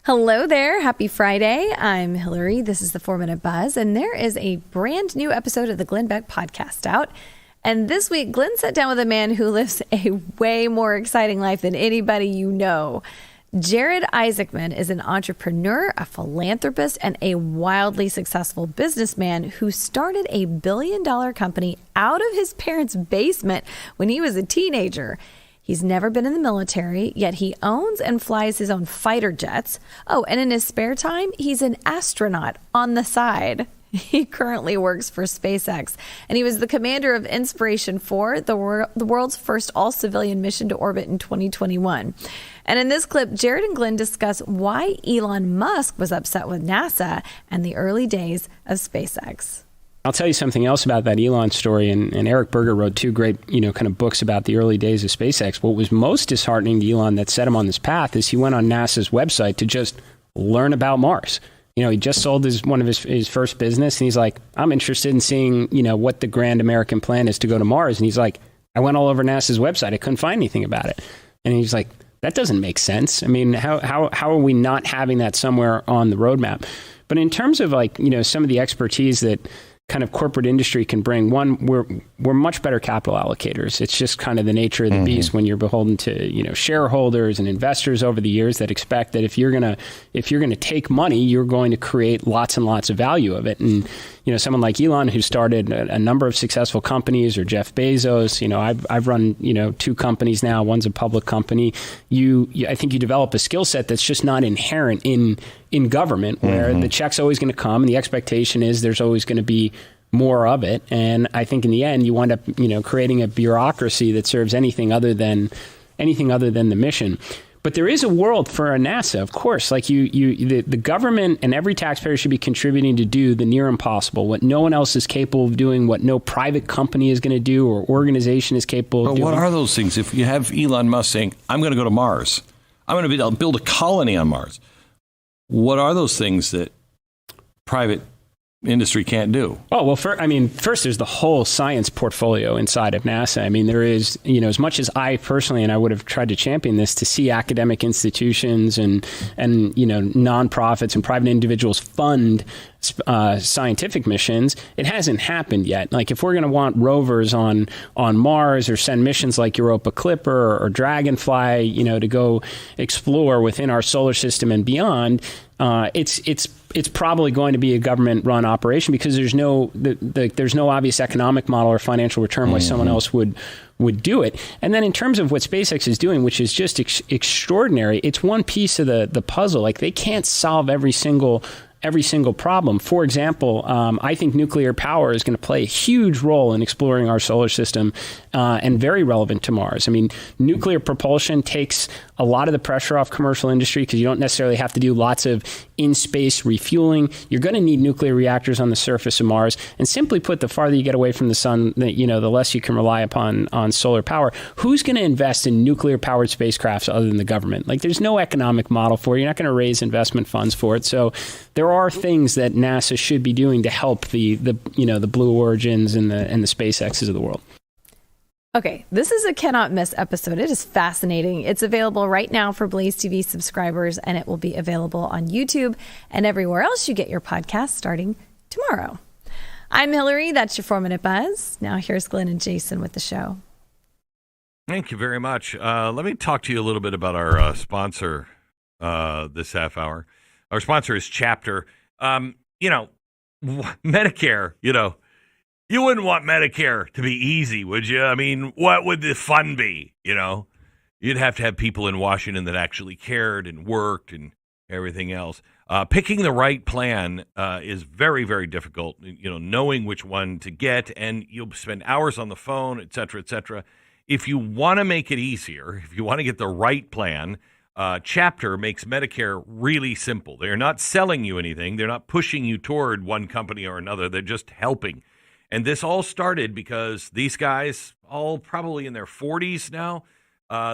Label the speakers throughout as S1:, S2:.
S1: Hello there. Happy Friday. I'm Hillary. This is the 4-Minute Buzz, and there is a brand new episode of the Glenn Beck podcast out. And this week, Glenn sat down with a man who lives a way more exciting life than anybody you know. Jared Isaacman is an entrepreneur, a philanthropist, and a wildly successful businessman who started a billion-dollar company out of his parents' basement when he was a teenager. He's never been in the military, yet he owns and flies his own fighter jets. Oh, and in his spare time, he's an astronaut on the side. He currently works for SpaceX, and he was the commander of Inspiration 4, the world's first all-civilian mission to orbit in 2021. And in this clip, Jared and Glenn discuss why Elon Musk was upset with NASA and the early days of SpaceX.
S2: I'll tell you something else about that Elon story, and Eric Berger wrote two great, kind of books about the early days of SpaceX. What was most disheartening to Elon that set him on this path is he went on NASA's website to just learn about Mars. He just sold one of his first business, and he's like, I'm interested in seeing, what the grand American plan is to go to Mars. And he's like, I went all over NASA's website. I couldn't find anything about it. And he's like, that doesn't make sense. I mean, how are we not having that somewhere on the roadmap? But in terms of some of the expertise that kind of corporate industry can bring, one, we're much better capital allocators. It's just kind of the nature of the beast when you're beholden to shareholders and investors over the years that expect that if you're gonna take money, you're going to create lots and lots of value of it. And someone like Elon, who started a number of successful companies, or Jeff Bezos, I've run two companies now. One's a public company. I think you develop a skill set that's just not inherent in government, where the check's always going to come, and the expectation is there's always going to be more of it. And I think in the end, you wind up creating a bureaucracy that serves anything other than the mission. But there is a world for a NASA, of course. Like the government and every taxpayer should be contributing to do the near impossible, what no one else is capable of doing, what no private company is going to do or organization is capable of doing.
S3: But what are those things? If you have Elon Musk saying, I'm going to go to Mars, I'm going to build a colony on Mars, what are those things that private industry can't do?
S2: Oh, well, first there's the whole science portfolio inside of NASA. I mean, there is, as much as I personally, and I would have tried to champion this, to see academic institutions and nonprofits and private individuals fund scientific missions, it hasn't happened yet. Like, if we're going to want rovers on Mars, or send missions like Europa Clipper or Dragonfly, to go explore within our solar system and beyond, it's probably going to be a government-run operation, because there's no obvious economic model or financial return why someone else would do it. And then in terms of what SpaceX is doing, which is just extraordinary, it's one piece of the puzzle. Like, they can't solve every single problem. For example, I think nuclear power is going to play a huge role in exploring our solar system, and very relevant to Mars. I mean, nuclear propulsion takes a lot of the pressure off commercial industry, because you don't necessarily have to do lots of in-space refueling. You're going to need nuclear reactors on the surface of Mars. And simply put, the farther you get away from the sun, the less you can rely upon solar power. Who's going to invest in nuclear-powered spacecrafts other than the government? Like, there's no economic model for it. You're not going to raise investment funds for it. So there are things that NASA should be doing to help the Blue Origins and the SpaceXs of the world.
S1: Okay, this is a cannot miss episode. It is fascinating. It's available right now for Blaze TV subscribers, and it will be available on YouTube and everywhere else you get your podcast starting tomorrow. I'm Hillary. That's your 4-Minute Buzz. Now here's Glenn and Jason with the show.
S4: Thank you very much. Let me talk to you a little bit about our sponsor this half hour. Our sponsor is Chapter. Medicare, you wouldn't want Medicare to be easy, would you? I mean, what would the fun be? You'd have to have people in Washington that actually cared and worked and everything else. Picking the right plan is very, very difficult, knowing which one to get, and you'll spend hours on the phone, et cetera, et cetera. If you want to make it easier, if you want to get the right plan, Chapter makes Medicare really simple. They're not selling you anything. They're not pushing you toward one company or another. They're just helping. And this all started because these guys, all probably in their 40s now,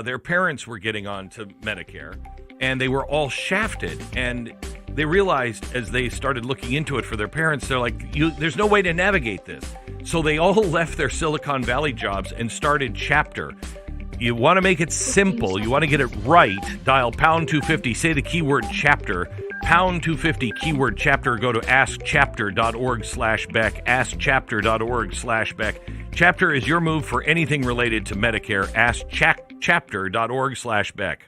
S4: their parents were getting on to Medicare, and they were all shafted. And they realized as they started looking into it for their parents, they're like, there's no way to navigate this. So they all left their Silicon Valley jobs and started Chapter. you want to make it simple. You want to get it right. Dial pound 250. Say the keyword chapter. Pound 250 keyword chapter. Go to askchapter.org/Beck. Askchapter.org/Beck. Chapter is your move for anything related to Medicare. Askchapter.org/Beck.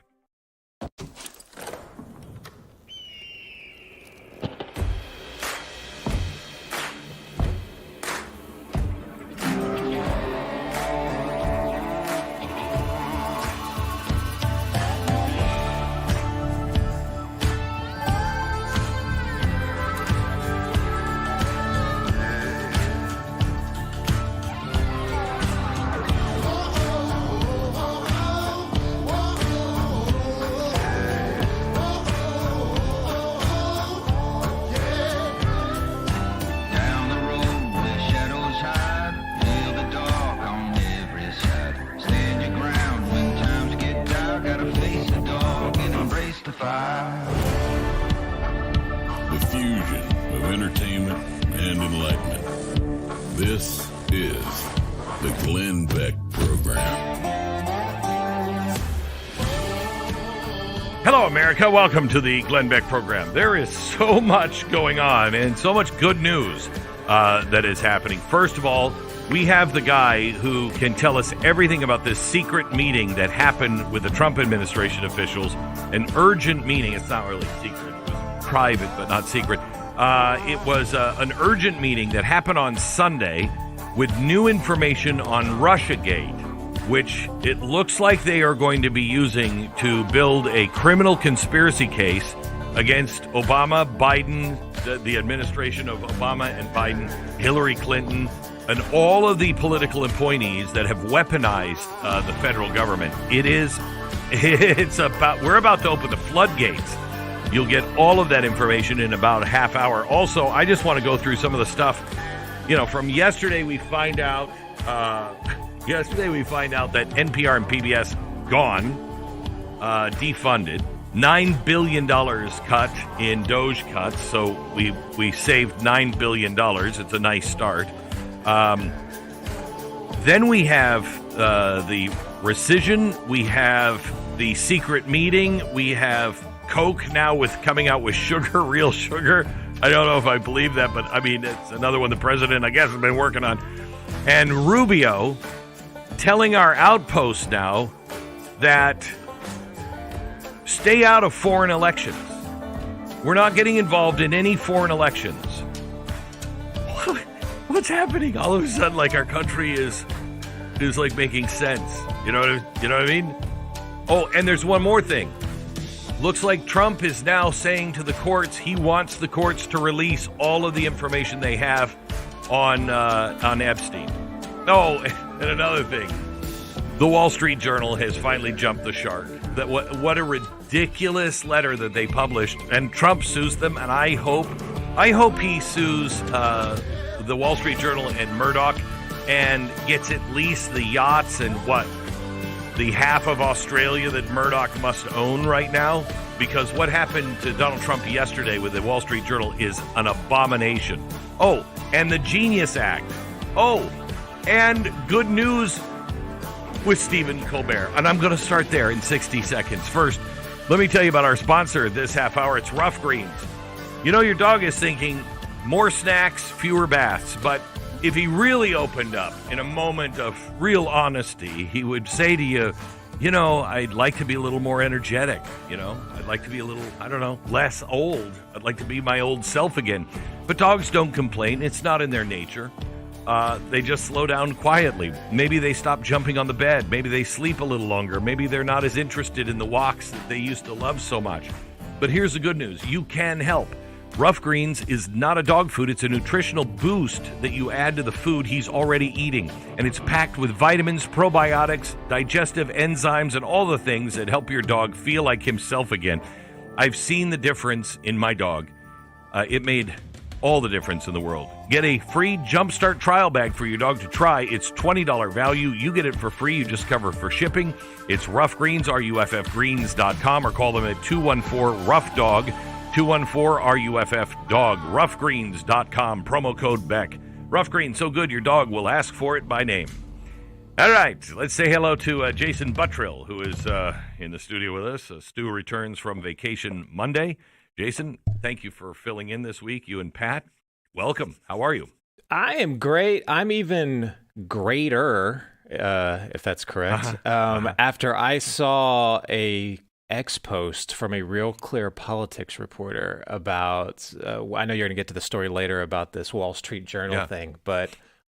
S5: The fusion of entertainment and enlightenment. This is the Glenn Beck Program.
S4: Hello, America. Welcome to the Glenn Beck Program. There is so much going on and so much good news that is happening. First of all, we have the guy who can tell us everything about this secret meeting that happened with the Trump administration officials. An urgent meeting. It's not really secret. It was private, but not secret. It was an urgent meeting that happened on Sunday with new information on Russiagate, which it looks like they are going to be using to build a criminal conspiracy case against Obama, Biden, the administration of Obama and Biden, Hillary Clinton, and all of the political appointees that have weaponized the federal government. We're about to open the floodgates. You'll get all of that information in about a half hour. Also, I just want to go through some of the stuff. From yesterday, we find out that NPR and PBS gone, defunded. $9 billion cut in Doge cuts, so we saved $9 billion. It's a nice start. Then we have the rescission. We have the secret meeting. We have Coke now coming out with sugar, real sugar. I don't know if I believe that, but I mean, it's another one the president, I guess, has been working on. And Rubio telling our outposts now that stay out of foreign elections. We're not getting involved in any foreign elections. What's happening? All of a sudden, like, our country is like making sense. You know what I mean? Oh, and there's one more thing. Looks like Trump is now saying to the courts he wants the courts to release all of the information they have on Epstein. Oh, and another thing. The Wall Street Journal has finally jumped the shark. What a ridiculous letter that they published. And Trump sues them, and I hope he sues the Wall Street Journal and Murdoch and gets at least the yachts and the half of Australia that Murdoch must own right now. Because what happened to Donald Trump yesterday with the Wall Street Journal is an abomination. Oh, and the Genius Act. Oh, and good news with Stephen Colbert. And I'm going to start there in 60 seconds. First, let me tell you about our sponsor this half hour. It's Rough Greens. Your dog is thinking more snacks, fewer baths. But if he really opened up in a moment of real honesty, he would say to you, I'd like to be a little more energetic. I'd like to be a little, less old. I'd like to be my old self again. But dogs don't complain. It's not in their nature. They just slow down quietly. Maybe they stop jumping on the bed. Maybe they sleep a little longer. Maybe they're not as interested in the walks that they used to love so much. But here's the good news. You can help. Rough Greens is not a dog food. It's a nutritional boost that you add to the food he's already eating. And it's packed with vitamins, probiotics, digestive enzymes, and all the things that help your dog feel like himself again. I've seen the difference in my dog. It made all the difference in the world. Get a free Jumpstart trial bag for your dog to try. It's $20 value. You get it for free. You just cover for shipping. It's Rough Greens, RUFFgreens.com, or call them at 214-ROUGH-DOG, 214-RUFF-DOG, roughgreens.com, promo code Beck. Rough Greens, so good your dog will ask for it by name. All right, let's say hello to Jason Buttrill, who is in the studio with us. Stu returns from vacation Monday. Jason, thank you for filling in this week. You and Pat, welcome. How are you?
S6: I am great. I'm even greater, if that's correct. After I saw a X post from a Real Clear Politics reporter about, I know you're going to get to the story later about this Wall Street Journal thing, but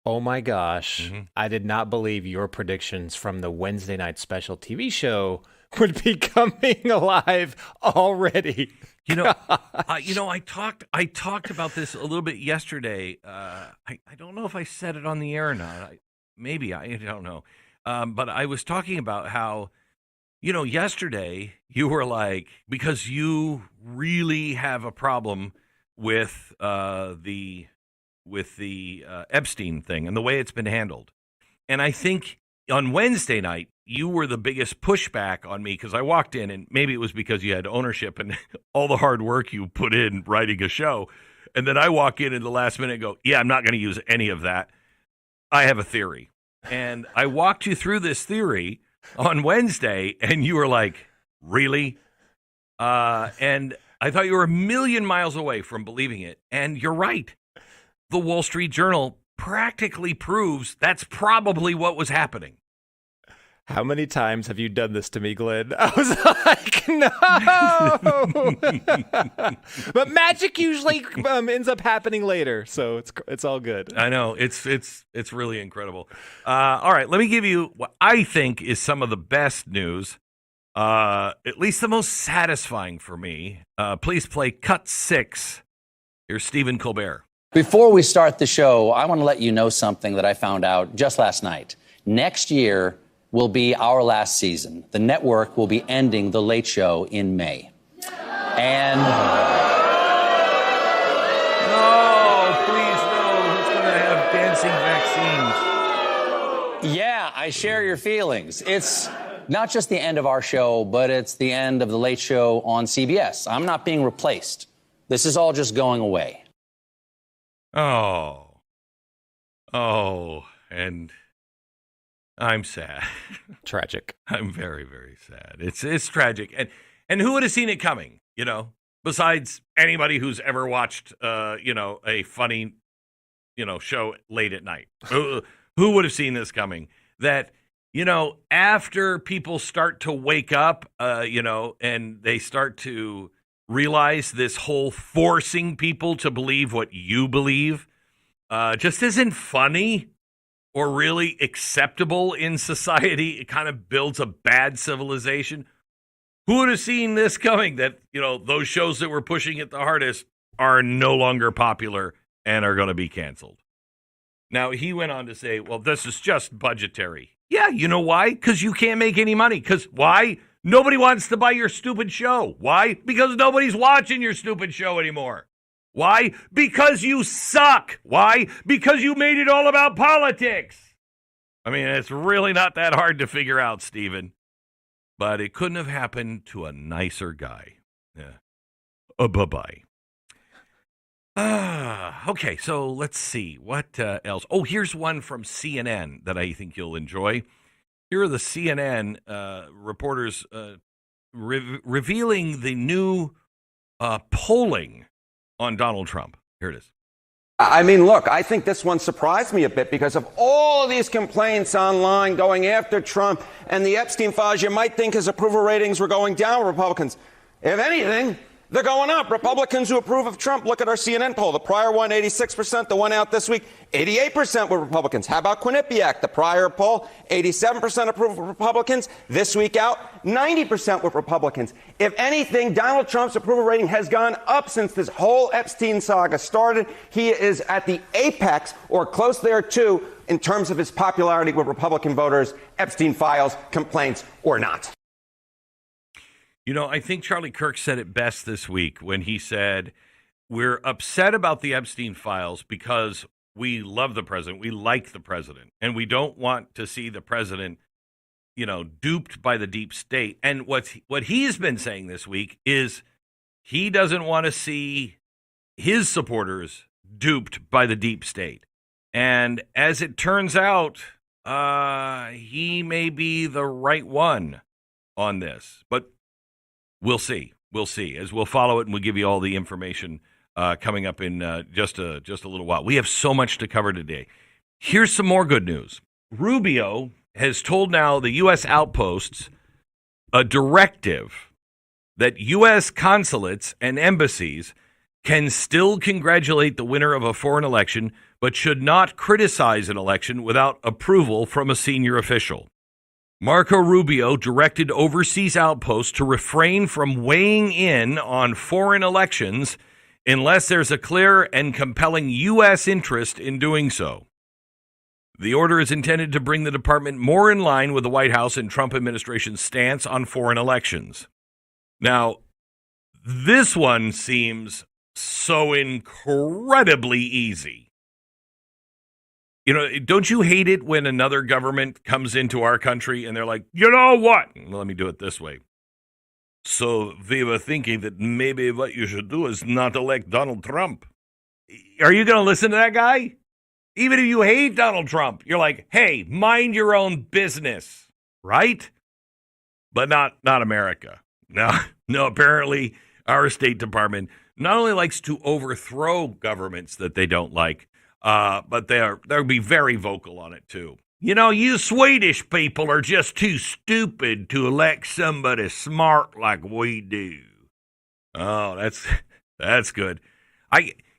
S6: oh my gosh, I did not believe your predictions from the Wednesday night special TV show would be coming alive already.
S4: I talked about this a little bit yesterday. I don't know if I said it on the air or not. I don't know. But I was talking about how, yesterday you were like, because you really have a problem with the Epstein thing and the way it's been handled. And I think on Wednesday night, you were the biggest pushback on me because I walked in, and maybe it was because you had ownership and all the hard work you put in writing a show. And then I walk in the last minute and go, yeah, I'm not going to use any of that. I have a theory. And I walked you through this theory on Wednesday, and you were like, really? And I thought you were a million miles away from believing it. And you're right. The Wall Street Journal practically proves that's probably what was happening.
S6: How many times have you done this to me, Glenn? I was like, no. But magic usually ends up happening later, so it's all good.
S4: I know. It's really incredible. All right, let me give you what I think is some of the best news, at least the most satisfying for me. Please play cut 6. Here's Stephen Colbert.
S7: Before we start the show, I want to let you know something that I found out just last night. Next year will be our last season. The network will be ending The Late Show in May. And...
S4: No, please, no. Who's going to have dancing vaccines?
S7: yeah, I share your feelings. It's not just the end of our show, but it's the end of The Late Show on CBS. I'm not being replaced. This is all just going away.
S4: Oh, and I'm sad.
S6: Tragic.
S4: I'm very, very sad. It's tragic. And who would have seen it coming, besides anybody who's ever watched, a funny, show late at night? Who would have seen this coming? That, after people start to wake up, and they start to realize this whole forcing people to believe what you believe just isn't funny or really acceptable in society. It kind of builds a bad civilization. Who would have seen this coming, that, those shows that were pushing it the hardest are no longer popular and are going to be canceled? Now, he went on to say, well, this is just budgetary. Yeah, you know why? Because you can't make any money. Because why? Nobody wants to buy your stupid show. Why? Because nobody's watching your stupid show anymore. Why? Because you suck. Why? Because you made it all about politics. I mean, it's really not that hard to figure out, Stephen. But it couldn't have happened to a nicer guy. Yeah. Bye-bye. Okay, so let's see. What else? Oh, here's one from CNN that I think you'll enjoy. Here are the CNN reporters revealing the new polling on Donald Trump. Here it is.
S8: I mean, look, I think this one surprised me a bit because of all these complaints online going after Trump and the Epstein files. You might think his approval ratings were going down, Republicans. If anything, they're going up. Republicans who approve of Trump, look at our CNN poll. The prior one, 86%. The one out this week, 88% were Republicans. How about Quinnipiac? The prior poll, 87% approve of Republicans. This week out, 90% were Republicans. If anything, Donald Trump's approval rating has gone up since this whole Epstein saga started. He is at the apex, or close there too, in terms of his popularity with Republican voters, Epstein files, complaints, or not.
S4: I think Charlie Kirk said it best this week when he said, we're upset about the Epstein files because we love the president. We like the president. And we don't want to see the president, duped by the deep state. And what he's been saying this week is he doesn't want to see his supporters duped by the deep state. And as it turns out, he may be the right one on this. But we'll see. We'll see as we'll follow it, and we'll give you all the information coming up in just a little while. We have so much to cover today. Here's some more good news. Rubio has told now the U.S. outposts a directive that U.S. consulates and embassies can still congratulate the winner of a foreign election, but should not criticize an election without approval from a senior official. Marco Rubio directed overseas outposts to refrain from weighing in on foreign elections unless there's a clear and compelling U.S. interest in doing so. The order is intended to bring the department more in line with the White House and Trump administration's stance on foreign elections. Now, this one seems so incredibly easy. You know, don't you hate it when another government comes into our country and they're like, you know what? Well, let me do it this way. So we were thinking that maybe what you should do is not elect Donald Trump. Are you going to listen to that guy? Even if you hate Donald Trump, you're like, hey, mind your own business, right? But not America. No, apparently our State Department not only likes to overthrow governments that they don't like, but they'll be very vocal on it, too. You know, you Swedish people are just too stupid to elect somebody smart like we do. Oh, that's good.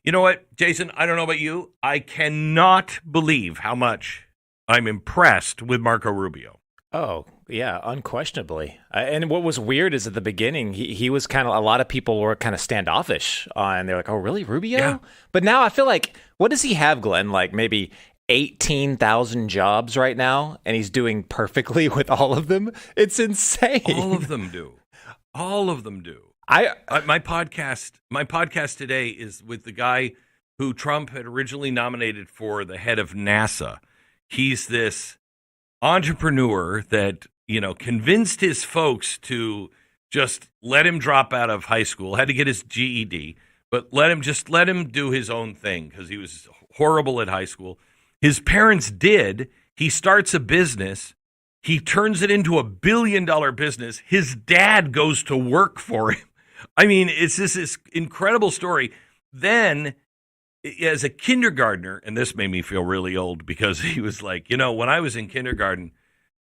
S4: You know what, Jason? I don't know about you. I cannot believe how much I'm impressed with Marco Rubio.
S6: Oh, yeah, unquestionably. And what was weird is at the beginning, he was kind of, a lot of people were kind of standoffish and they're like, oh, really, Rubio? Yeah. But now I feel like, what does he have, Glenn? Like maybe 18,000 jobs right now, and he's doing perfectly with all of them? It's insane.
S4: All of them do. All of them do. My podcast today is with the guy who Trump had originally nominated for the head of NASA. He's this entrepreneur that, you know, convinced his folks to just let him drop out of high school, had to get his GED, but let him do his own thing because he was horrible at high school. His parents did. He starts a business. He turns it into $1 billion business. His dad goes to work for him. I mean, it's this incredible story. Then, as a kindergartner, and this made me feel really old because he was like, you know, when I was in kindergarten,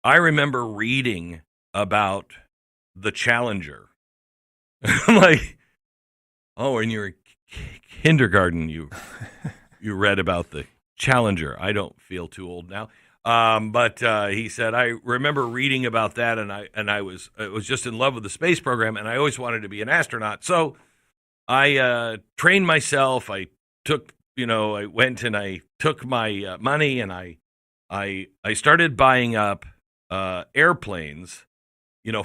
S4: I remember reading about the Challenger. I'm like, oh, in your kindergarten, you read about the Challenger. I don't feel too old now. But he said, I remember reading about that, and I was just in love with the space program, and I always wanted to be an astronaut. So I trained myself. I went and I took my money, and I started buying up airplanes,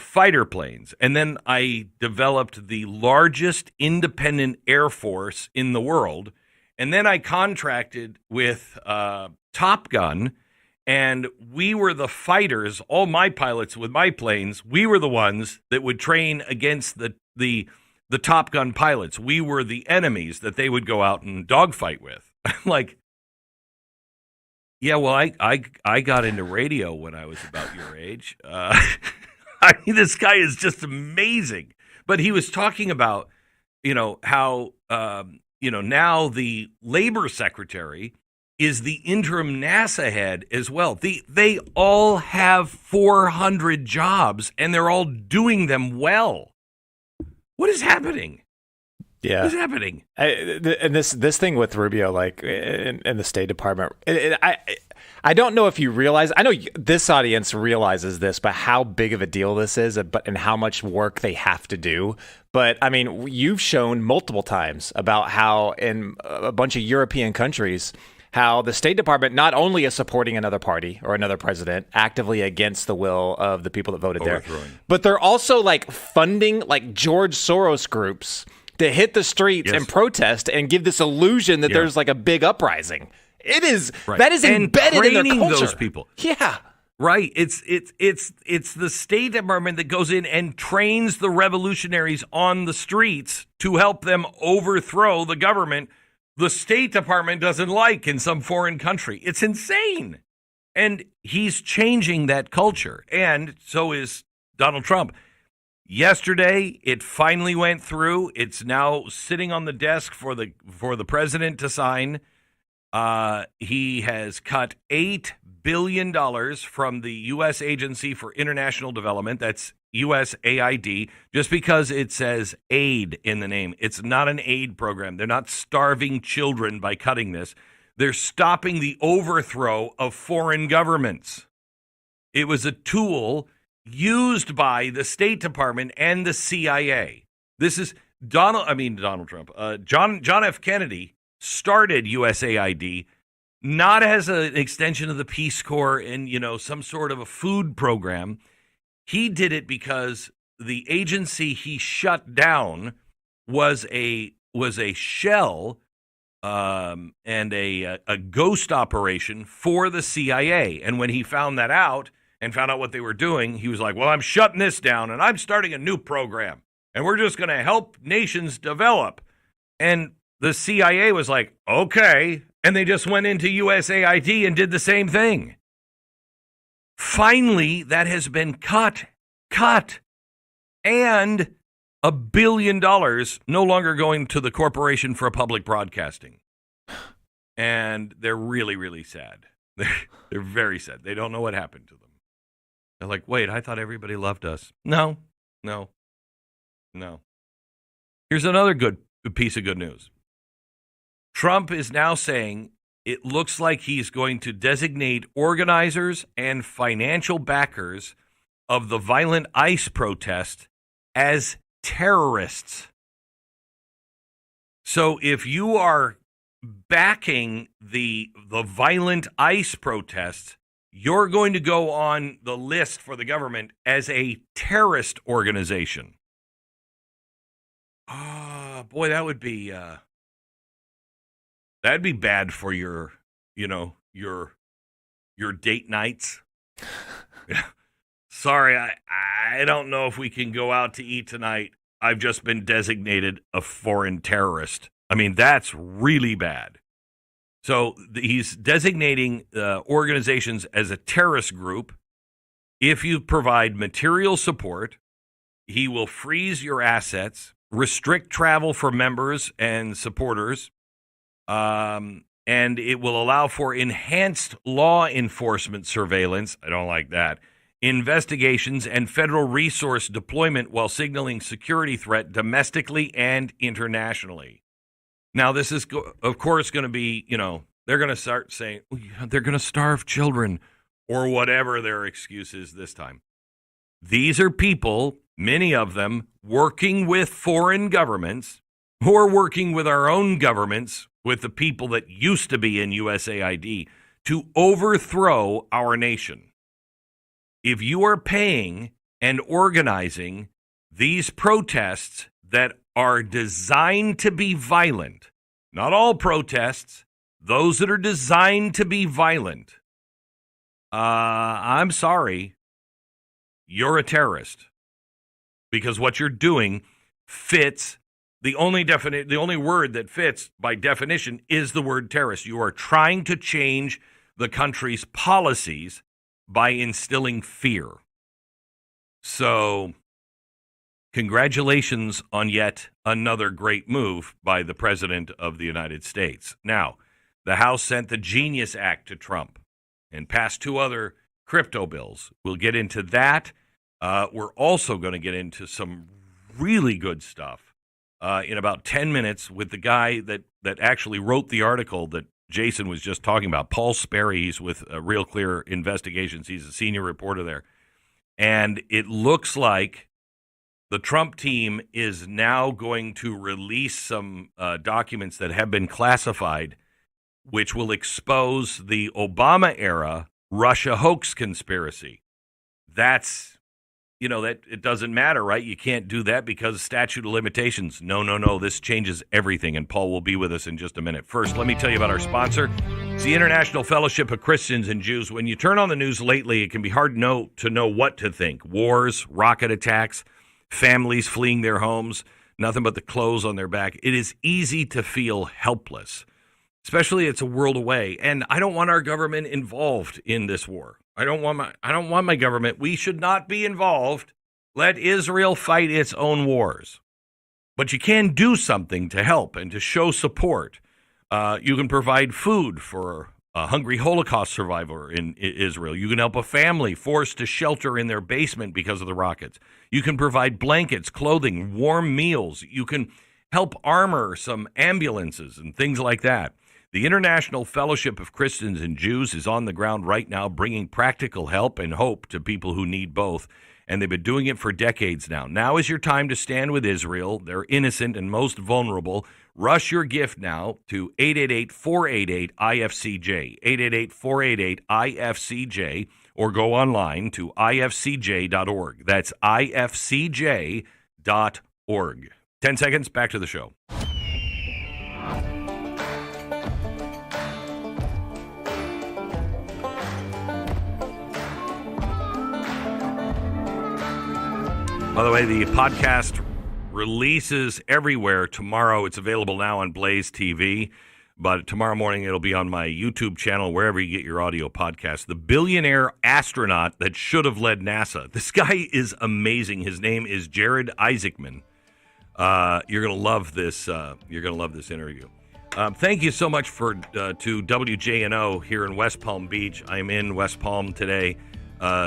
S4: fighter planes. And then I developed the largest independent air force in the world. And then I contracted with Top Gun. And we were the fighters, all my pilots with my planes, we were the ones that would train against the Top Gun pilots. We were the enemies that they would go out and dogfight with. Like, yeah, well, I got into radio when I was about your age. I mean, this guy is just amazing. But he was talking about, how, now the labor secretary is the interim NASA head as well. They all have 400 jobs, and they're all doing them well. What is happening? Yeah, what is happening?
S6: And this thing with Rubio, like in the State Department, I don't know if you realize. I know this audience realizes this, but how big of a deal this is, and how much work they have to do. But I mean, you've shown multiple times about how in a bunch of European countries, how the State Department not only is supporting another party or another president actively against the will of the people that voted there, but they're also like funding like George Soros groups to hit the streets and protest and give this illusion that there's like a big uprising. It is that is embedded in their culture.
S4: Those people.
S6: Yeah.
S4: Right. It's the State Department that goes in and trains the revolutionaries on the streets to help them overthrow the government the State Department doesn't like in some foreign country. It's insane. And he's changing that culture. And so is Donald Trump. Yesterday, it finally went through. It's now sitting on the desk for the president to sign. He has cut $8 billion from the U.S. Agency for International Development. That's USAID, just because it says aid in the name. It's not an aid program. They're not starving children by cutting this. They're stopping the overthrow of foreign governments. It was a tool used by the State Department and the CIA. This is Donald Trump. John F. Kennedy started USAID not as an extension of the Peace Corps and, some sort of a food program. He did it because the agency he shut down was a shell and a ghost operation for the CIA. And when he found that out and found out what they were doing, he was like, well, I'm shutting this down and I'm starting a new program and we're just going to help nations develop. And the CIA was like, okay. And they just went into USAID and did the same thing. Finally, that has been cut, and $1 billion no longer going to the Corporation for Public Broadcasting. And they're really, really sad. They're very sad. They don't know what happened to them. They're like, wait, I thought everybody loved us. No. Here's another good piece of good news. Trump is now saying it looks like he's going to designate organizers and financial backers of the violent ICE protest as terrorists. So if you are backing the violent ICE protests, you're going to go on the list for the government as a terrorist organization. Oh, boy, that'd be bad for your date nights. Sorry, I don't know if we can go out to eat tonight. I've just been designated a foreign terrorist. I mean, that's really bad. So he's designating organizations as a terrorist group. If you provide material support, he will freeze your assets, restrict travel for members and supporters, and it will allow for enhanced law enforcement surveillance. I don't like that. Investigations and federal resource deployment while signaling security threat domestically and internationally. Now, this is, of course, going to be, they're going to start saying they're going to starve children or whatever their excuse is this time. These are people, many of them, working with foreign governments who are working with our own governments, with the people that used to be in USAID, to overthrow our nation. If you are paying and organizing these protests that are designed to be violent, not all protests, those that are designed to be violent, I'm sorry, you're a terrorist. Because what you're doing fits, the only word that fits by definition is the word terrorist. You are trying to change the country's policies by instilling fear. So, congratulations on yet another great move by the President of the United States. Now, the House sent the Genius Act to Trump and passed 2 other crypto bills. We'll get into that. We're also going to get into some really good stuff in about 10 minutes with the guy that actually wrote the article that Jason was just talking about, Paul Sperry. He's with Real Clear Investigations. He's a senior reporter there. And it looks like the Trump team is now going to release some documents that have been classified, which will expose the Obama-era Russia hoax conspiracy. That's, that it doesn't matter, right? You can't do that because statute of limitations. No. This changes everything, and Paul will be with us in just a minute. First, let me tell you about our sponsor. It's the International Fellowship of Christians and Jews. When you turn on the news lately, it can be hard to know what to think. Wars, rocket attacks, families fleeing their homes, nothing but the clothes on their back. It is easy to feel helpless. especially it's a world away. And I don't want our government involved in this war. I don't want my government. We should not be involved. Let Israel fight its own wars. But you can do something to help and to show support. You can provide food for a hungry Holocaust survivor in Israel. You can help a family forced to shelter in their basement because of the rockets. You can provide blankets, clothing, warm meals. You can help armor some ambulances and things like that. The International Fellowship of Christians and Jews is on the ground right now bringing practical help and hope to people who need both. And they've been doing it for decades now. Now is your time to stand with Israel. They're innocent and most vulnerable. Rush your gift now to 888-488-IFCJ, 888-488-IFCJ, or go online to ifcj.org. That's ifcj.org. 10 seconds, back to the show. By the way, the podcast releases everywhere tomorrow. It's available now on Blaze TV, but tomorrow morning it'll be on my YouTube channel, wherever you get your audio podcast. The billionaire astronaut that should have led NASA. This guy is amazing. His name is Jared Isaacman. You're gonna love this. You're gonna love this interview. Thank you so much to WJNO here in West Palm Beach. I'm in West Palm today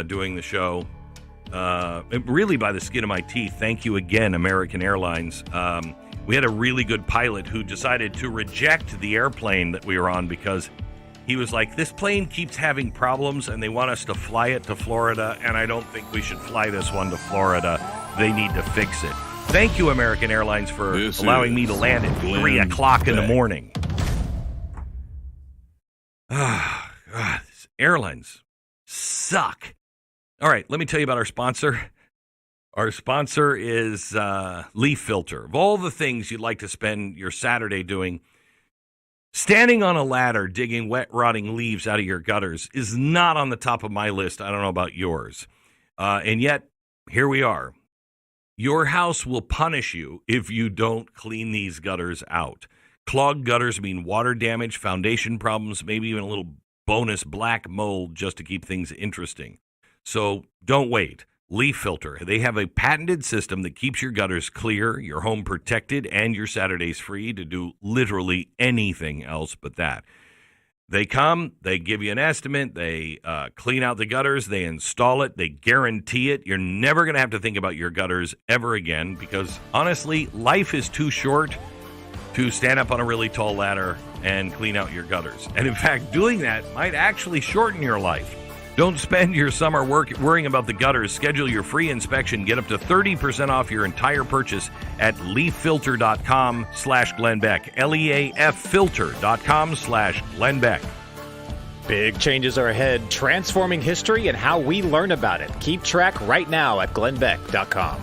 S4: doing the show. Really by the skin of my teeth. Thank you again, American Airlines. We had a really good pilot who decided to reject the airplane that we were on because he was like, this plane keeps having problems and they want us to fly it to Florida, and I don't think we should fly this one to Florida. They need to fix it. Thank you, American Airlines, for allowing me to land at 3 o'clock in the morning. Ah, God, these airlines suck. All right, let me tell you about our sponsor. Our sponsor is Leaf Filter. Of all the things you'd like to spend your Saturday doing, standing on a ladder digging wet, rotting leaves out of your gutters is not on the top of my list. I don't know about yours. And yet, here we are. Your house will punish you if you don't clean these gutters out. Clogged gutters mean water damage, foundation problems, maybe even a little bonus black mold just to keep things interesting. So don't wait. Leaf Filter. They have a patented system that keeps your gutters clear, your home protected, and your Saturdays free to do literally anything else but that. They come, they give you an estimate, they clean out the gutters, they install it, they guarantee it. You're never going to have to think about your gutters ever again because, honestly, life is too short to stand up on a really tall ladder and clean out your gutters. And in fact, doing that might actually shorten your life. Don't spend your summer worrying about the gutters. Schedule your free inspection. Get up to 30% off your entire purchase at leaffilter.com/glennbeck. LEAFfilter.com/glennbeck.
S6: Big changes are ahead, transforming history and how we learn about it. Keep track right now at glennbeck.com.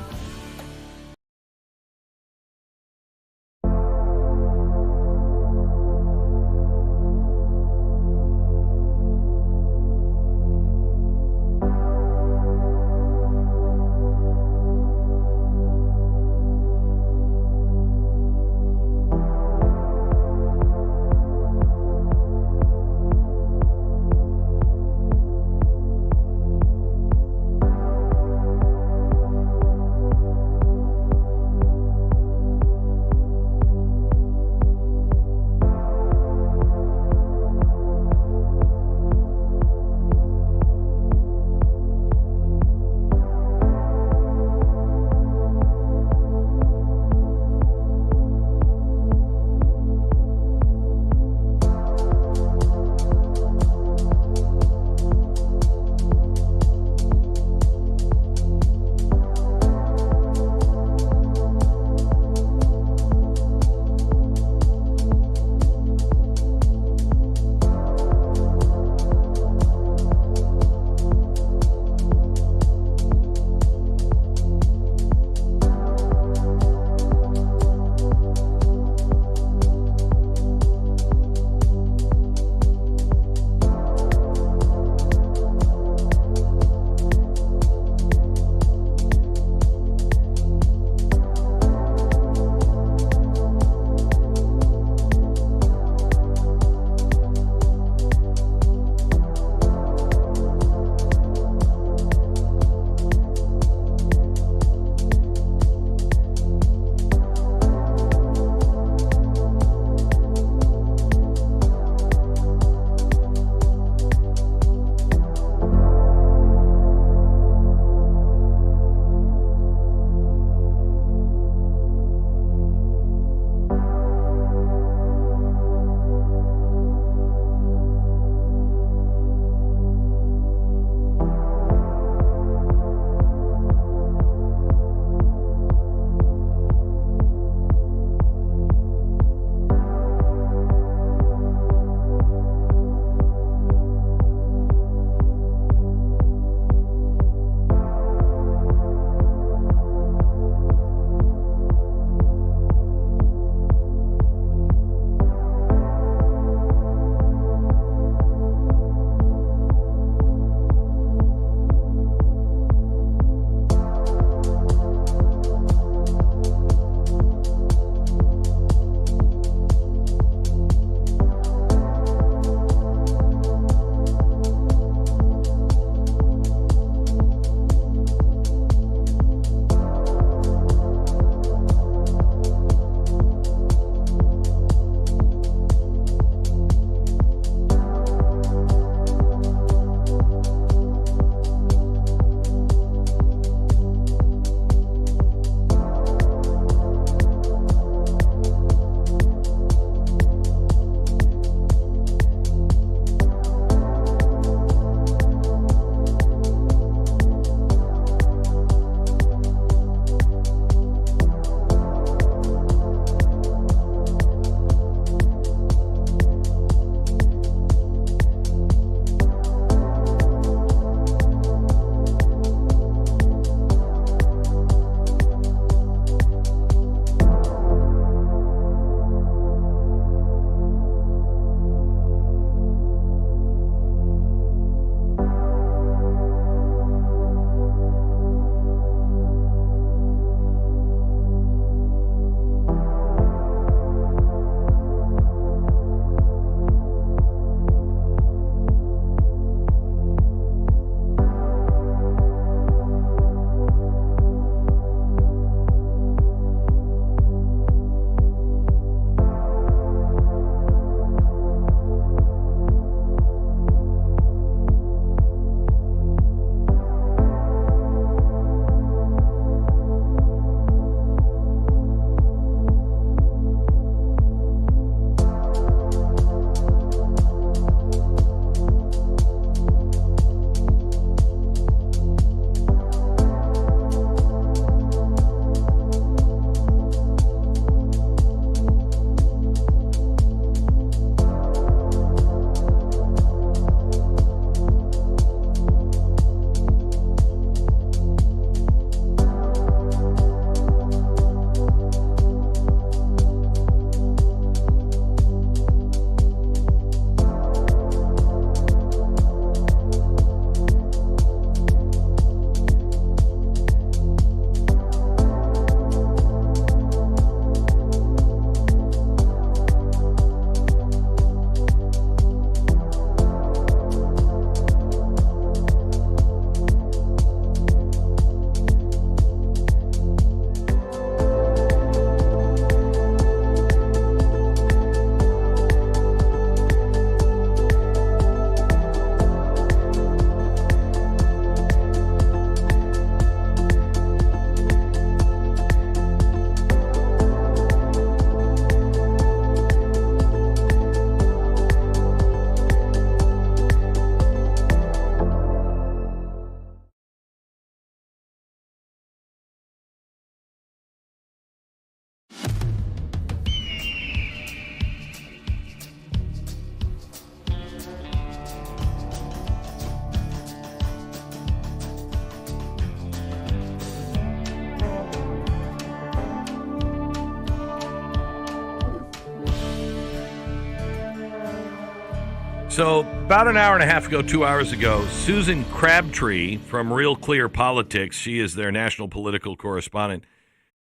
S4: So about an hour and a half ago, 2 hours ago, Susan Crabtree from Real Clear Politics, she is their national political correspondent,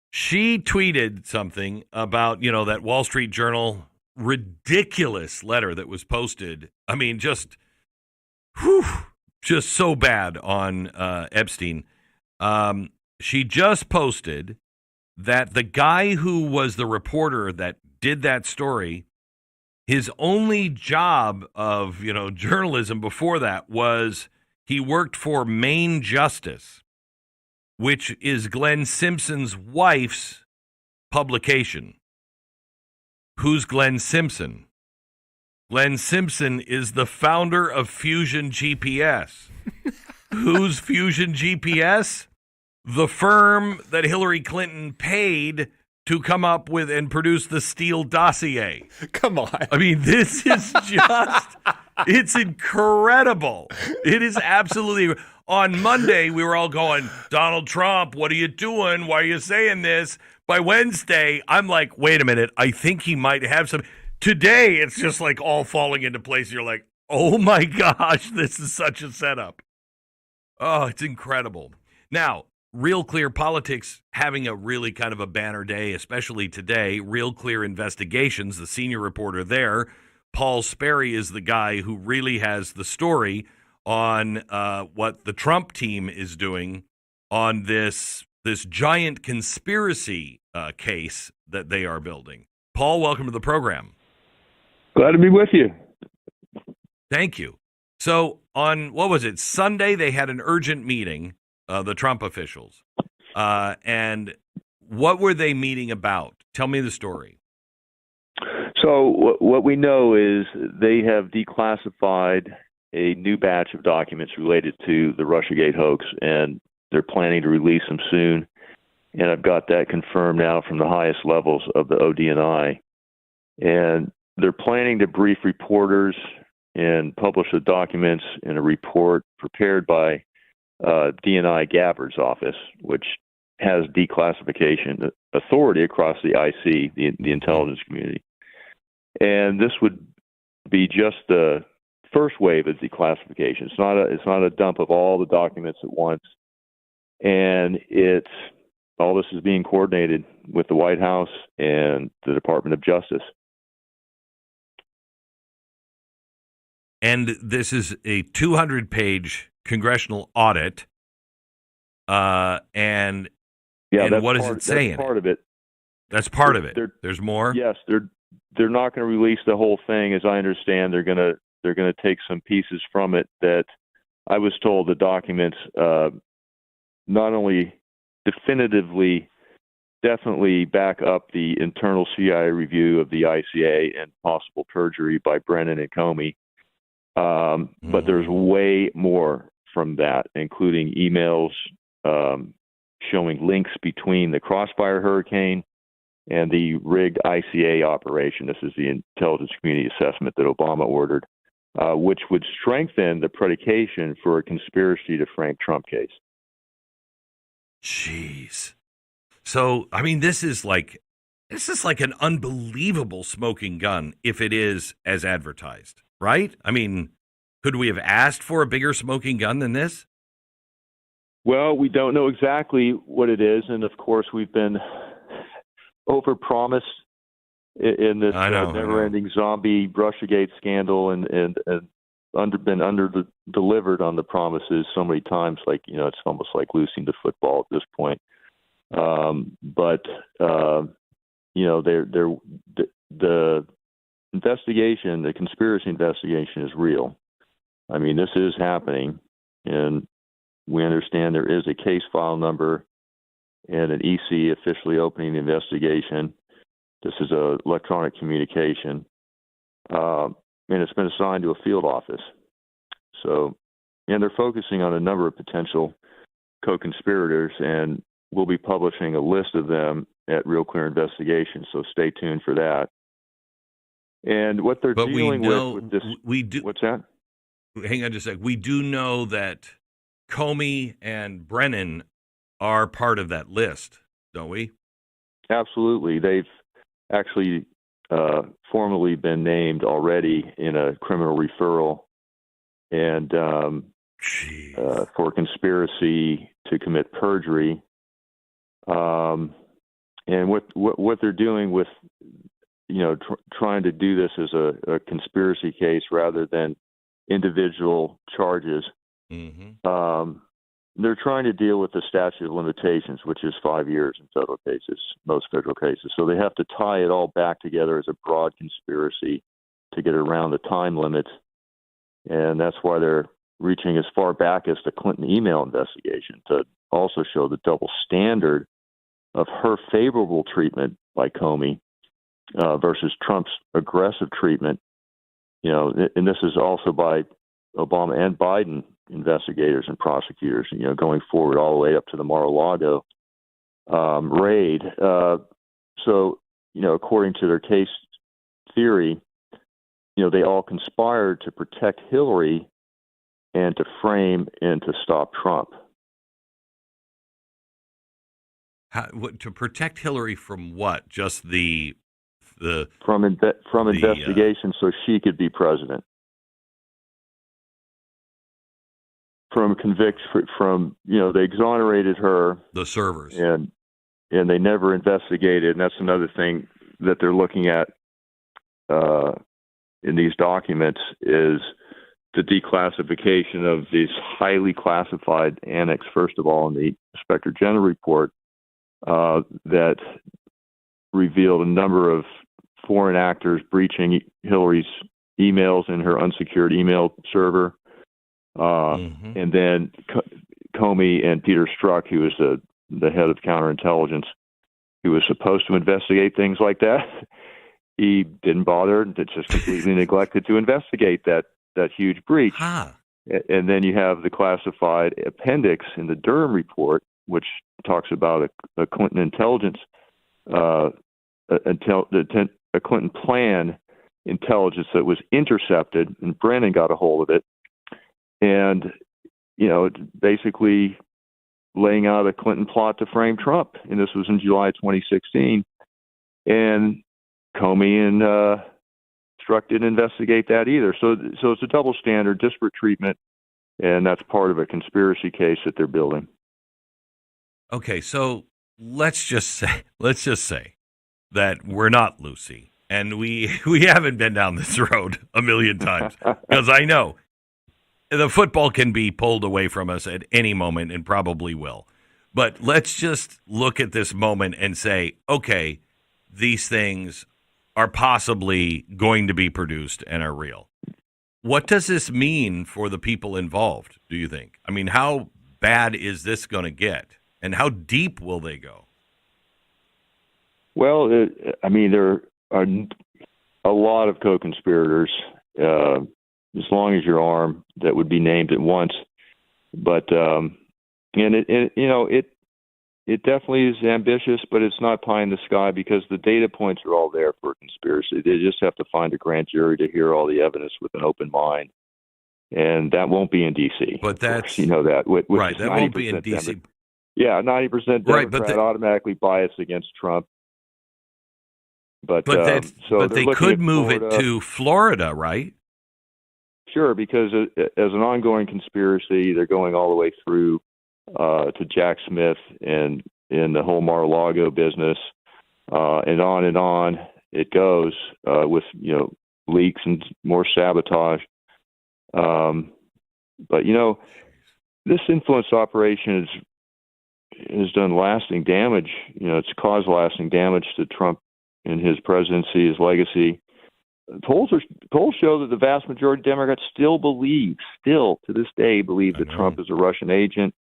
S4: she tweeted something about, that Wall Street Journal ridiculous letter that was posted. I mean, just so bad on Epstein. She just posted that the guy who was the reporter that did that story, his only job of, journalism before that was he worked for Main Justice, which is Glenn Simpson's wife's publication. Who's Glenn Simpson? Glenn Simpson is the founder of Fusion GPS. Who's Fusion GPS? The firm that Hillary Clinton paid to come up with and produce the Steele dossier.
S6: Come on.
S4: I mean, this is just, it's incredible. It is absolutely. On Monday, we were all going, Donald Trump, what are you doing? Why are you saying this? By Wednesday, I'm like, wait a minute. I think he might have some. Today, it's just like all falling into place. You're like, oh my gosh, this is such a setup. Oh, it's incredible. Now, Real Clear Politics having a really kind of a banner day, especially today. Real Clear Investigations, the senior reporter there, Paul Sperry, is the guy who really has the story on what the Trump team is doing on this giant conspiracy case that they are building. Paul, welcome to the program.
S9: Glad to be with you.
S4: Thank you. So on, what was it, Sunday, they had an urgent meeting, the Trump officials. And what were they meeting about? Tell me the story.
S9: So what we know is they have declassified a new batch of documents related to the Russiagate hoax, and they're planning to release them soon. And I've got that confirmed now from the highest levels of the ODNI. And they're planning to brief reporters and publish the documents in a report prepared by DNI Gabbard's office, which has declassification authority across the IC, the intelligence community. And this would be just the first wave of declassification. It's not a dump of all the documents at once. And all this is being coordinated with the White House and the Department of Justice.
S4: And this is a 200-page congressional audit. And what does it say in it?
S9: That's part of it.
S4: That's part of it. There's more?
S9: Yes, they're not going to release the whole thing. As I understand, they're going to take some pieces from it that I was told the documents not only definitely back up the internal CIA review of the ICA and possible perjury by Brennan and Comey. But there's way more from that, including emails showing links between the Crossfire hurricane and the rigged ICA operation. This is the intelligence community assessment that Obama ordered, which would strengthen the predication for a conspiracy to Frank Trump case.
S4: Jeez. So, I mean, this is like an unbelievable smoking gun if it is as advertised, right? I mean, could we have asked for a bigger smoking gun than this?
S9: Well, we don't know exactly what it is, and of course, we've been overpromised in this never-ending zombie Russiagate scandal, and been under-delivered on the promises so many times. Like, it's almost like losing the football at this point. The investigation, the conspiracy investigation, is real. I mean, this is happening, and we understand there is a case file number and an EC officially opening the investigation. This is an electronic communication, and it's been assigned to a field office. So, and they're focusing on a number of potential co-conspirators, and we'll be publishing a list of them at Real Clear Investigation, so stay tuned for that. And what they're dealing with this... What's that?
S4: Hang on just a sec. We do know that Comey and Brennan are part of that list, don't we?
S9: Absolutely. They've actually formally been named already in a criminal referral, and for conspiracy to commit perjury. And what they're doing with, trying to do this as a conspiracy case rather than individual charges.
S4: Mm-hmm.
S9: They're trying to deal with the statute of limitations, which is 5 years in federal cases, most federal cases. So they have to tie it all back together as a broad conspiracy to get around the time limit. And that's why they're reaching as far back as the Clinton email investigation to also show the double standard of her favorable treatment by Comey versus Trump's aggressive treatment. And this is also by Obama and Biden investigators and prosecutors, going forward all the way up to the Mar-a-Lago raid. So, according to their case theory, they all conspired to protect Hillary and to frame and to stop Trump.
S4: To protect Hillary from what? Just
S9: from investigation, so she could be president. From conviction, they exonerated her,
S4: the servers,
S9: and they never investigated. And that's another thing that they're looking at in these documents is the declassification of these highly classified annex. First of all, in the Inspector General report, that revealed a number of foreign actors breaching Hillary's emails in her unsecured email server. And then Comey and Peter Strzok, who was the head of counterintelligence, who was supposed to investigate things like that, he didn't bother. It just completely neglected to investigate that huge breach. And then you have the classified appendix in the Durham report, which talks about a Clinton intelligence, a Clinton plan intelligence that was intercepted, and Brennan got a hold of it. And, basically laying out a Clinton plot to frame Trump. And this was in July 2016. And Comey and Strzok didn't investigate that either. So it's a double standard, disparate treatment, and that's part of a conspiracy case that they're building.
S4: Okay, so let's just say that we're not Lucy, and we haven't been down this road a million times, because I know the football can be pulled away from us at any moment and probably will. But let's just look at this moment and say, okay, these things are possibly going to be produced and are real. What does this mean for the people involved, do you think? I mean, how bad is this going to get? And how deep will they go?
S9: Well, there are a lot of co-conspirators, as long as you're armed, that would be named at once. But it definitely is ambitious, but it's not pie in the sky because the data points are all there for a conspiracy. They just have to find a grand jury to hear all the evidence with an open mind. And that won't be in D.C.
S4: But that's,
S9: that.
S4: Right, that won't be in D.C.
S9: Yeah, 90% Democrat,
S4: but
S9: automatically biased against Trump. But
S4: they could move it to Florida, right?
S9: Sure, because as an ongoing conspiracy, they're going all the way through to Jack Smith and the whole Mar-a-Lago business, and on it goes with leaks and more sabotage. But this influence operation has done lasting damage. It's caused lasting damage to Trump and his presidency, his legacy. Polls show that the vast majority of Democrats still to this day believe that Trump is a Russian agent,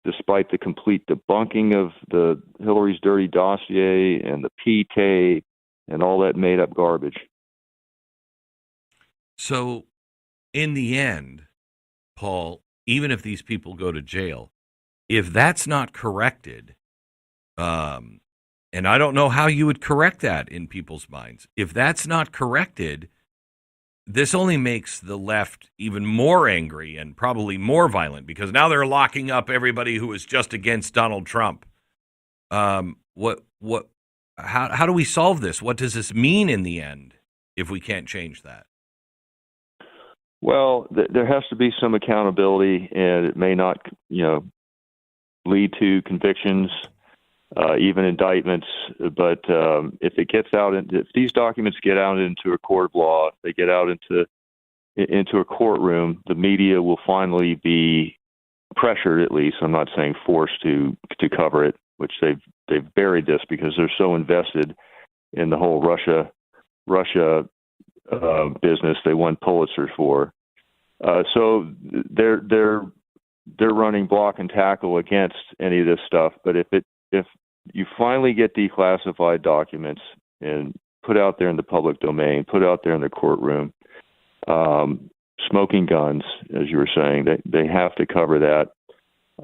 S9: despite the complete debunking of the Hillary's dirty dossier and the P-tape and all that made-up garbage.
S4: So, in the end, Paul, even if these people go to jail, if that's not corrected, and I don't know how you would correct that in people's minds. If that's not corrected, this only makes the left even more angry and probably more violent because now they're locking up everybody who is just against Donald Trump. What how do we solve this? What does this mean in the end if we can't change that?
S9: Well, there has to be some accountability, and it may not, lead to convictions, even indictments. But if it gets out, if these documents get out into a court of law, they get out into a courtroom, the media will finally be pressured, at least. I'm not saying forced to cover it, which they've buried this because they're so invested in the whole Russia business they won Pulitzers for. So they're running block and tackle against any of this stuff. But if you finally get declassified documents and put out there in the public domain, put out there in the courtroom, smoking guns, as you were saying, they have to cover that.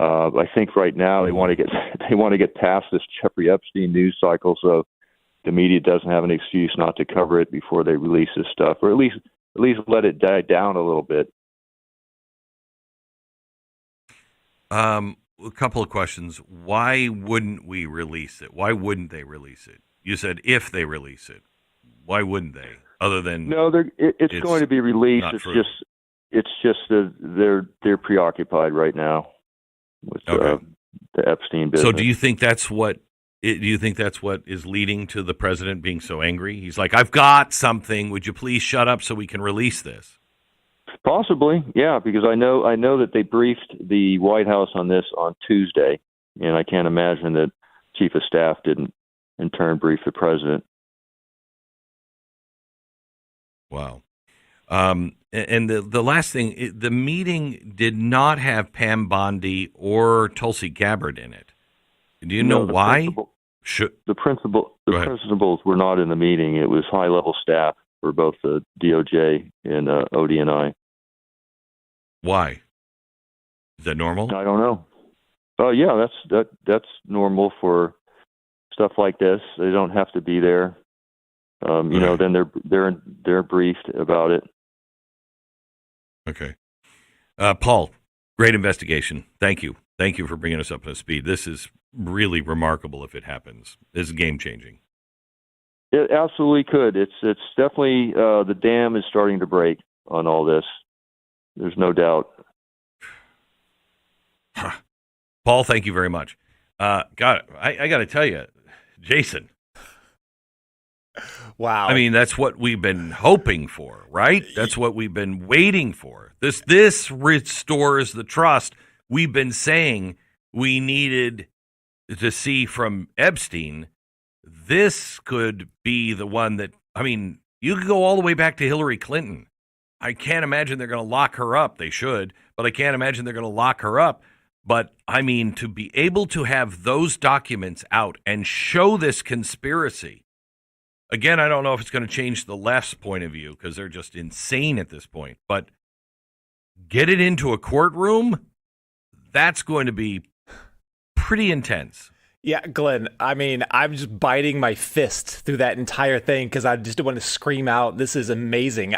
S9: I think right now they want to get past this Jeffrey Epstein news cycle, so the media doesn't have an excuse not to cover it before they release this stuff, or at least let it die down a little bit.
S4: A couple of questions. Why wouldn't we release it? Why wouldn't they release it? You said if they release it. Why wouldn't they? Other than
S9: it's going to be released. It's just that they're preoccupied right now with the Epstein business.
S4: So do you think that's what is leading to the president being so angry? He's like, I've got something. Would you please shut up so we can release this?
S9: Possibly, yeah, because I know that they briefed the White House on this on Tuesday, and I can't imagine that Chief of Staff didn't in turn brief the president.
S4: Wow. And the last thing, the meeting did not have Pam Bondi or Tulsi Gabbard in it. Do you know why?
S9: The principals were not in the meeting. It was high-level staff for both the DOJ and ODNI.
S4: Why? Is that normal?
S9: I don't know. Oh, yeah, that's normal for stuff like this. They don't have to be there. Then they're briefed about it.
S4: Okay. Paul, great investigation. Thank you. Thank you for bringing us up to speed. This is really remarkable if it happens. This is game-changing.
S9: It absolutely could. It's definitely the dam is starting to break on all this. There's no doubt.
S4: Paul, thank you very much. I got to tell you, Jason.
S6: Wow.
S4: I mean, that's what we've been hoping for, right? That's what we've been waiting for. This restores the trust we've been saying we needed to see from Epstein. This could be the one that, I mean, you could go all the way back to Hillary Clinton. I can't imagine they're going to lock her up. They should, but I can't imagine they're going to lock her up. But, I mean, to be able to have those documents out and show this conspiracy, again, I don't know if it's going to change the left's point of view because they're just insane at this point, but get it into a courtroom, that's going to be pretty intense.
S6: Yeah, Glenn, I mean, I'm just biting my fist through that entire thing because I just want to scream out, this is amazing.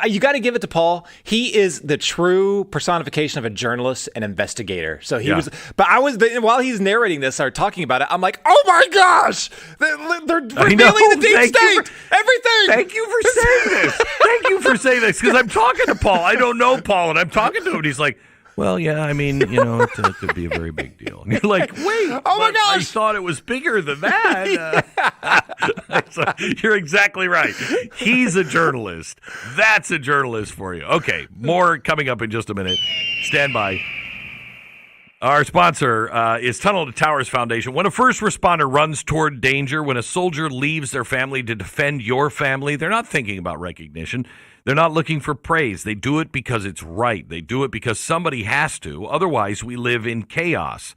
S6: You got to give it to Paul. He is the true personification of a journalist and investigator. So he was, but while he's narrating this or talking about it, I'm like, oh my gosh, they're revealing the deep state, everything.
S4: Thank you for saying this. Thank you for saying this because I'm talking to Paul. I don't know Paul, and I'm talking to him, and he's like, well, yeah, I mean, it could be a very big deal. And you're like, wait,
S6: oh my gosh,
S4: I thought it was bigger than that. So you're exactly right. He's a journalist. That's a journalist for you. Okay, more coming up in just a minute. Stand by. Our sponsor is Tunnel to Towers Foundation. When a first responder runs toward danger, when a soldier leaves their family to defend your family, they're not thinking about recognition. They're not looking for praise. They do it because it's right. They do it because somebody has to. Otherwise, we live in chaos.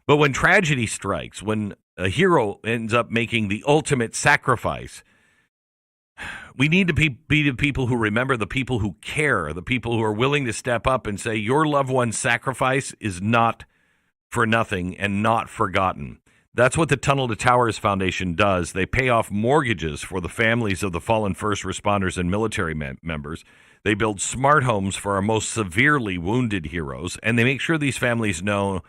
S4: But when tragedy strikes, when a hero ends up making the ultimate sacrifice, we need to be the people who remember, the people who care, the people who are willing to step up and say, your loved one's sacrifice is not for nothing and not forgotten. That's what the Tunnel to Towers Foundation does. They pay off mortgages for the families of the fallen first responders and military members. They build smart homes for our most severely wounded heroes, and they make sure these families know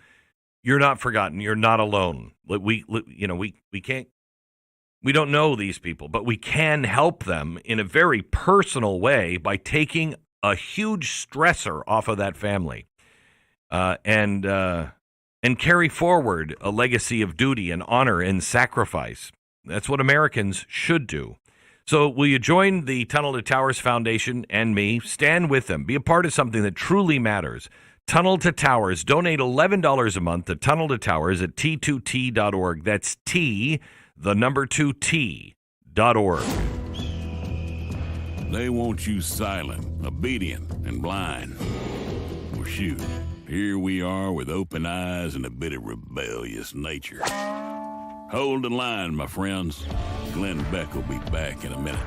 S4: you're not forgotten. You're not alone. We can't We don't know these people, but we can help them in a very personal way by taking a huge stressor off of that family, and carry forward a legacy of duty and honor and sacrifice. That's what Americans should do. So will you join the Tunnel to Towers Foundation and me? Stand with them. Be a part of something that truly matters. Tunnel to Towers. Donate $11 a month to Tunnel to Towers at T2T.org. That's T2T.org.
S5: They want you silent, obedient, and blind. Well, shoot, here we are with open eyes and a bit of rebellious nature. Hold the line, my friends. Glenn Beck will be back in a minute.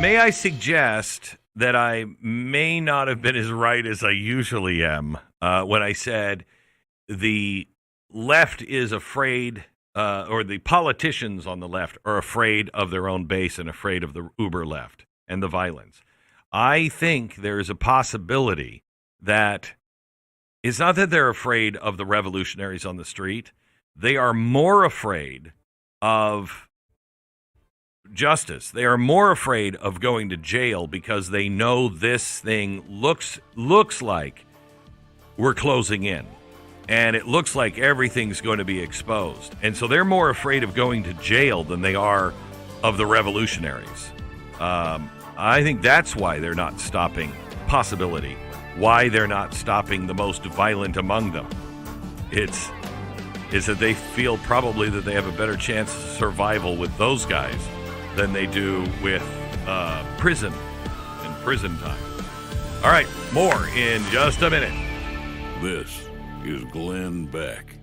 S4: May I suggest that I may not have been as right as I usually am when I said the left is afraid, or the politicians on the left are afraid of their own base and afraid of the uber left and the violence. I think there is a possibility that it's not that they're afraid of the revolutionaries on the street. They are more afraid of justice. They are more afraid of going to jail because they know this thing looks like we're closing in. And it looks like everything's going to be exposed. And so they're more afraid of going to jail than they are of the revolutionaries. I think that's why they're not stopping possibility, why they're not stopping the most violent among them. It's that they feel probably that they have a better chance of survival with those guys than they do with prison and prison time. All right, more in just a minute.
S5: This is Glenn Beck.